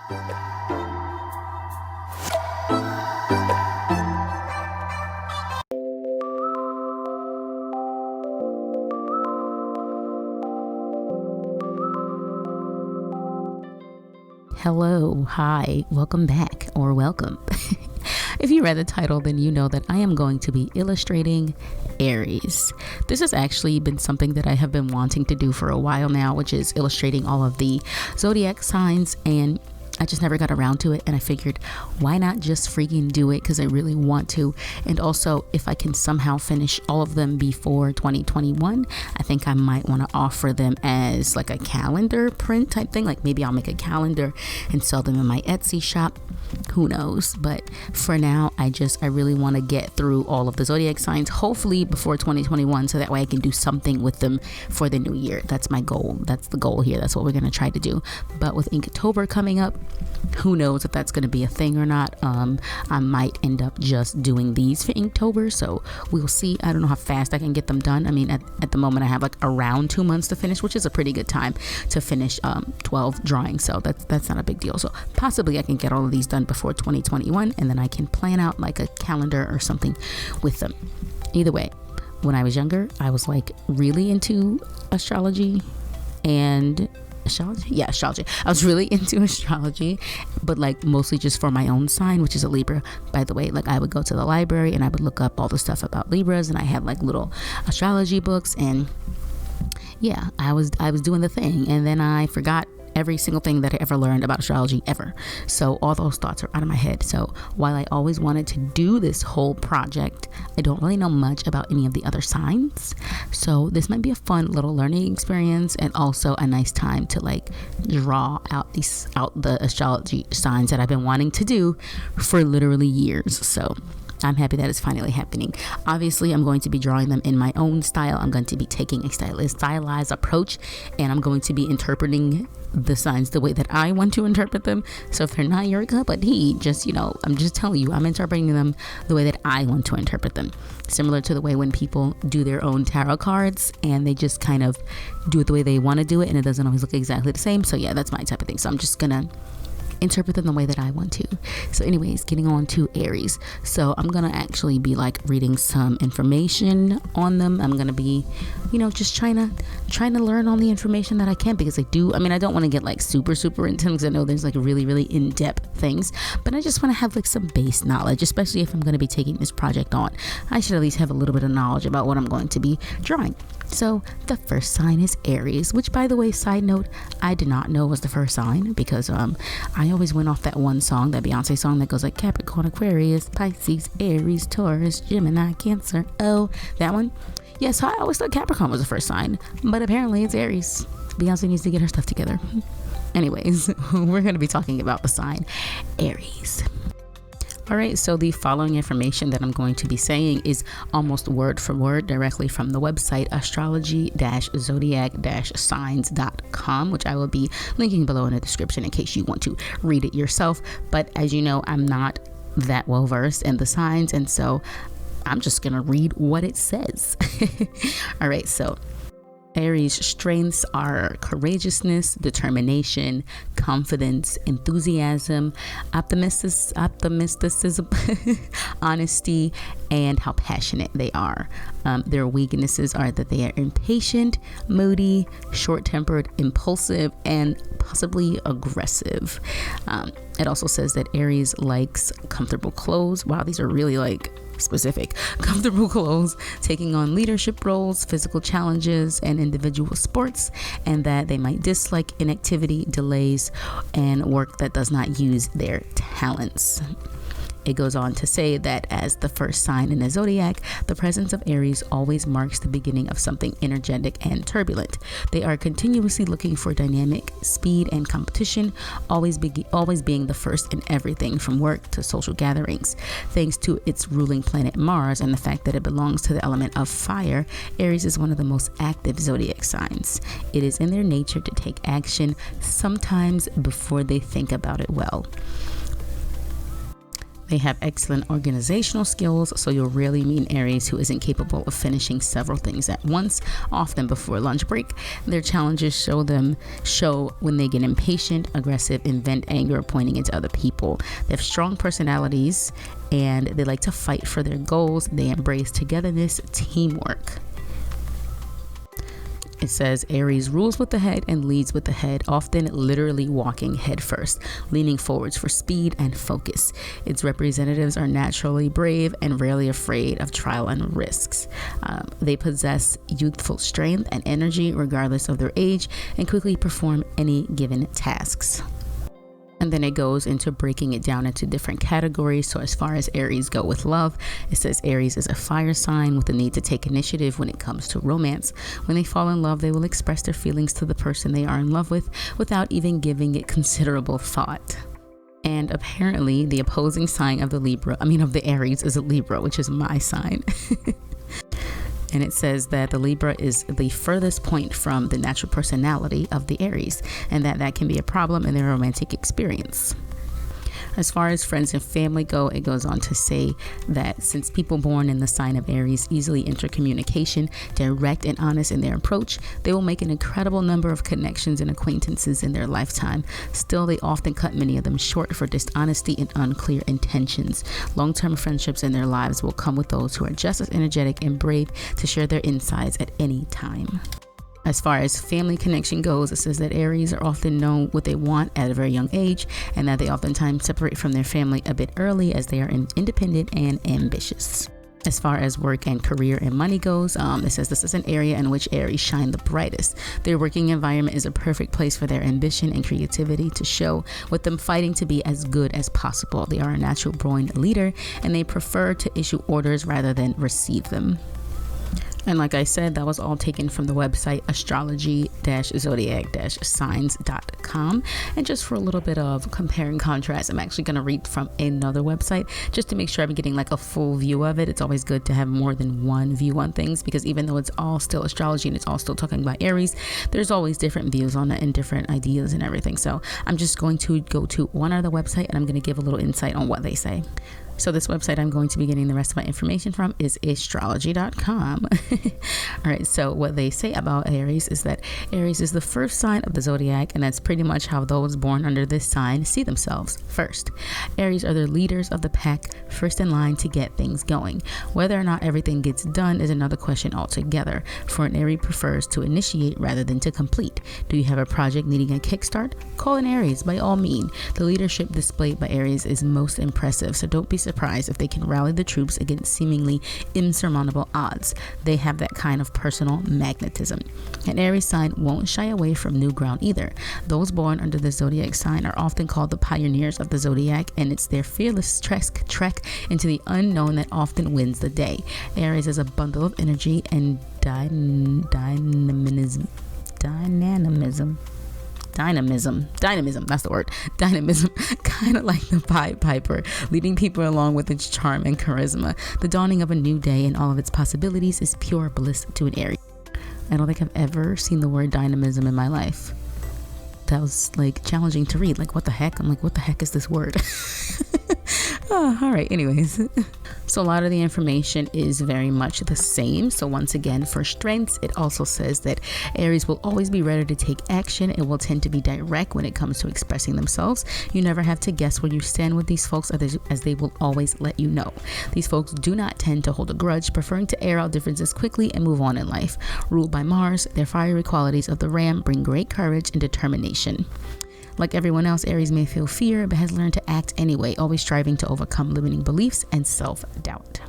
Hello, hi, welcome back, or welcome. If you read the title, then you know that I am going to be illustrating Aries. This has actually been something that I have been wanting to do for a while now, which is illustrating all of the Zodiac signs, and I just never got around to it, and I figured why not just freaking do it, because I really want to. And also, if I can somehow finish all of them before 2021, I think I might want to offer them as like a calendar print type thing. Like maybe I'll make a calendar and sell them in my Etsy shop, who knows. But for now, I really want to get through all of the Zodiac signs, hopefully before 2021, so that way I can do something with them for the new year. That's my goal. That's the goal here. That's what we're going to try to do. But with Inktober coming up, who knows if that's going to be a thing or not. I might end up just doing these for Inktober, so we'll see. I don't know how fast I can get them done. I mean, at the moment I have like around 2 months to finish, which is a pretty good time to finish 12 drawings, so that's not a big deal. So possibly I can get all of these done before 2021, and then I can plan out like a calendar or something with them. Either way, when I was younger, I was like really into astrology and astrology. I was really into astrology, but like mostly just for my own sign, which is a Libra, by the way. Like I would go to the library and I would look up all the stuff about Libras, and I had like little astrology books, and yeah, I was doing the thing, and then I forgot every single thing that I ever learned about astrology ever. So all those thoughts are out of my head. So while I always wanted to do this whole project, I don't really know much about any of the other signs. So this might be a fun little learning experience, and also a nice time to like draw out the astrology signs that I've been wanting to do for literally years. So I'm happy that it's finally happening. Obviously, I'm going to be drawing them in my own style. I'm going to be taking a stylized approach, and I'm going to be interpreting the signs the way that I want to interpret them. So if they're not your cup of tea, just, I'm just telling you, I'm interpreting them the way that I want to interpret them. Similar to the way when people do their own tarot cards and they just kind of do it the way they want to do it, and it doesn't always look exactly the same. So yeah, that's my type of thing. So I'm just gonna interpret them the way that I want to. So anyways, getting on to Aries. So I'm gonna actually be like reading some information on them. I'm gonna be, just trying to learn all the information that I can, because I don't want to get like super intense, because I know there's like really in-depth things, but I just want to have like some base knowledge, especially if I'm going to be taking this project on. I should at least have a little bit of knowledge about what I'm going to be drawing. So the first sign is Aries, which, by the way, side note, I did not know was the first sign, because I always went off that one song, that Beyonce song that goes like Capricorn, Aquarius, Pisces, Aries, Taurus, Gemini, Cancer. Oh, that one. Yeah, so I always thought Capricorn was the first sign, but apparently it's Aries. Beyonce needs to get her stuff together. Anyways, we're going to be talking about the sign Aries. All right, so the following information that I'm going to be saying is almost word for word directly from the website astrology-zodiac-signs.com, which I will be linking below in the description in case you want to read it yourself. But as you know, I'm not that well versed in the signs, and so I'm just gonna read what it says. All right, so Aries strengths are courageousness, determination, confidence, enthusiasm, optimism, honesty, and how passionate they are. Their weaknesses are that they are impatient, moody, short-tempered, impulsive, and possibly aggressive. It also says that Aries likes comfortable clothes. Wow, these are really like specific. Comfortable clothes, taking on leadership roles, physical challenges, and individual sports, and that they might dislike inactivity, delays, and work that does not use their talents. It goes on to say that as the first sign in the zodiac, the presence of Aries always marks the beginning of something energetic and turbulent. They are continuously looking for dynamic, speed, and competition, always being the first in everything from work to social gatherings. Thanks to its ruling planet Mars and the fact that it belongs to the element of fire, Aries is one of the most active zodiac signs. It is in their nature to take action, sometimes before they think about it well. They have excellent organizational skills, so you'll rarely meet an Aries who isn't capable of finishing several things at once, often before lunch break. Their challenges show when they get impatient, aggressive, and vent anger pointing into other people. They have strong personalities and they like to fight for their goals. They embrace togetherness, teamwork. It says Aries rules with the head and leads with the head, often literally walking head first, leaning forwards for speed and focus. Its representatives are naturally brave and rarely afraid of trial and risks. They possess youthful strength and energy regardless of their age and quickly perform any given tasks. And then it goes into breaking it down into different categories. So as far as Aries go with love, it says Aries is a fire sign with the need to take initiative when it comes to romance. When they fall in love, they will express their feelings to the person they are in love with without even giving it considerable thought. And apparently the opposing sign of the Aries is a Libra, which is my sign. And it says that the Libra is the furthest point from the natural personality of the Aries, and that can be a problem in their romantic experience. As far as friends and family go, it goes on to say that since people born in the sign of Aries easily enter communication, direct and honest in their approach, they will make an incredible number of connections and acquaintances in their lifetime. Still, they often cut many of them short for dishonesty and unclear intentions. Long-term friendships in their lives will come with those who are just as energetic and brave to share their insights at any time. As far as family connection goes, it says that Aries are often known what they want at a very young age, and that they oftentimes separate from their family a bit early as they are independent and ambitious. As far as work and career and money goes, it says this is an area in which Aries shine the brightest. Their working environment is a perfect place for their ambition and creativity to show, with them fighting to be as good as possible. They are a natural born leader, and they prefer to issue orders rather than receive them. And like I said, that was all taken from the website astrology-zodiac-signs.com. And just for a little bit of compare and contrast, I'm actually going to read from another website just to make sure I'm getting like a full view of it. It's always good to have more than one view on things, because even though it's all still astrology and it's all still talking about Aries, there's always different views on it and different ideas and everything. So I'm just going to go to one other website and I'm going to give a little insight on what they say. So this website I'm going to be getting the rest of my information from is astrology.com. All right, so what they say about Aries is that Aries is the first sign of the zodiac, and that's pretty much how those born under this sign see themselves first. Aries are the leaders of the pack, first in line to get things going. Whether or not everything gets done is another question altogether, for an Aries prefers to initiate rather than to complete. Do you have a project needing a kickstart? Call an Aries by all means. The leadership displayed by Aries is most impressive, so don't be surprised if they can rally the troops against seemingly insurmountable odds. They have that kind of personal magnetism. An Aries sign won't shy away from new ground either. Those born under the zodiac sign are often called the pioneers of the zodiac, and it's their fearless trek into the unknown that often wins the day. Aries is a bundle of energy and dynamism, that's the word. Dynamism, kind of like the Pied Piper, leading people along with its charm and charisma. The dawning of a new day and all of its possibilities is pure bliss to an Aries. I don't think I've ever seen the word dynamism in my life. That was like challenging to read. Like, what the heck? I'm like, what the heck is this word? Oh, all right, anyways. So a lot of the information is very much the same. So once again, for strengths, it also says that Aries will always be ready to take action and will tend to be direct when it comes to expressing themselves. You never have to guess where you stand with these folks, as they will always let you know. These folks do not tend to hold a grudge, preferring to air out differences quickly and move on in life. Ruled by Mars, their fiery qualities of the ram bring great courage and determination. Like everyone else, Aries may feel fear, but has learned to act anyway, always striving to overcome limiting beliefs and self-doubt.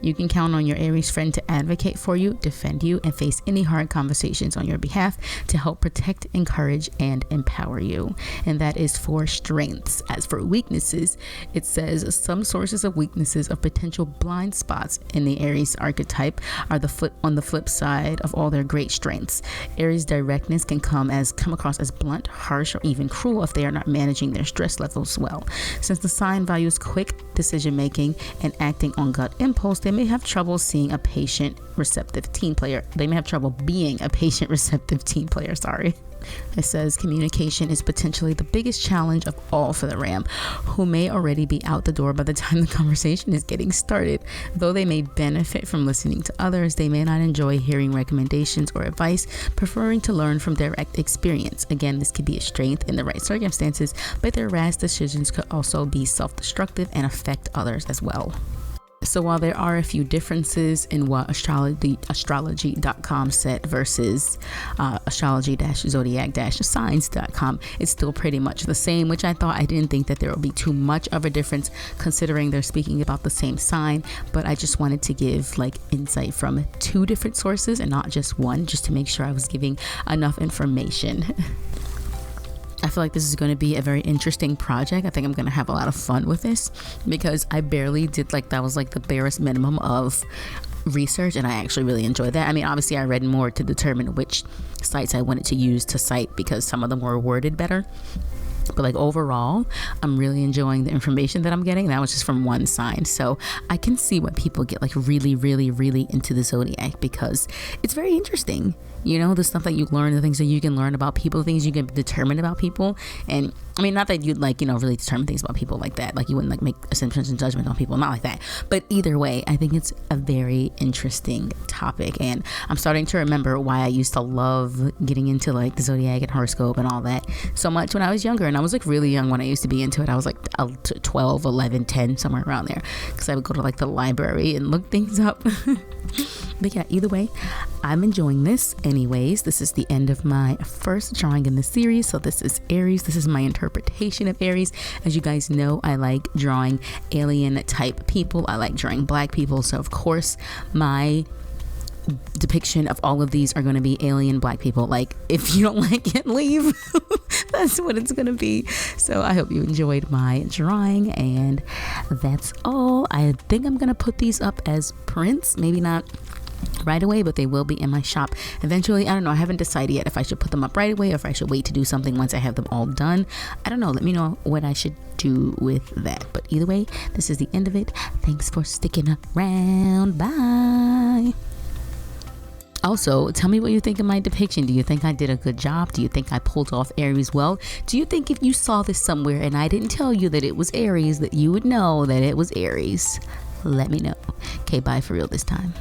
You can count on your Aries friend to advocate for you, defend you, and face any hard conversations on your behalf to help protect, encourage, and empower you. And that is for strengths. As for weaknesses, it says some sources of weaknesses of potential blind spots in the Aries archetype are on the flip side of all their great strengths. Aries directness can come across as blunt, harsh, or even cruel if they are not managing their stress levels well. Since the sign values quick decision making and acting on gut impulse, they may have trouble being a patient, receptive team player. Sorry. It says communication is potentially the biggest challenge of all for the Ram, who may already be out the door by the time the conversation is getting started. Though they may benefit from listening to others, they may not enjoy hearing recommendations or advice, preferring to learn from direct experience. Again, this could be a strength in the right circumstances, but their rash decisions could also be self-destructive and affect others as well. So while there are a few differences in what astrology.com said versus astrology-zodiac-signs.com, it's still pretty much the same, which I didn't think that there would be too much of a difference considering they're speaking about the same sign, but I just wanted to give like insight from two different sources and not just one, just to make sure I was giving enough information. I feel like this is going to be a very interesting project. I think I'm going to have a lot of fun with this because I barely did that was like the barest minimum of research, and I actually really enjoyed that. I mean, obviously I read more to determine which sites I wanted to use to cite because some of them were worded better. But like overall, I'm really enjoying the information that I'm getting. That was just from one sign. So I can see why people get like really, really, really into the Zodiac because it's very interesting. You know, the stuff that you learn, the things that you can learn about people, things you can determine about people. And I mean, not that you'd really determine things about people like that. Like you wouldn't make assumptions and judgments on people, not like that. But either way, I think it's a very interesting topic. And I'm starting to remember why I used to love getting into like the Zodiac and horoscope and all that so much when I was younger. And I was like really young when I used to be into it. I was like 12, 11, 10, somewhere around there. Because I would go to like the library and look things up. But yeah, either way, I'm enjoying this. Anyways, this is the end of my first drawing in the series. So this is Aries. This is my interpretation of Aries. As you guys know, I like drawing alien type people. I like drawing black people. So of course, my depiction of all of these are going to be alien black people. Like, if you don't like it, leave. That's what it's going to be. So I hope you enjoyed my drawing, and that's all. I think I'm going to put these up as prints. Maybe not right away, but they will be in my shop eventually. I don't know. I haven't decided yet if I should put them up right away or if I should wait to do something once I have them all done. I don't know. Let me know what I should do with that. But either way, this is the end of it. Thanks for sticking around. Bye. Also, tell me what you think of my depiction. Do you think I did a good job? Do you think I pulled off Aries well? Do you think if you saw this somewhere and I didn't tell you that it was Aries, that you would know that it was Aries? Let me know. Okay, bye for real this time.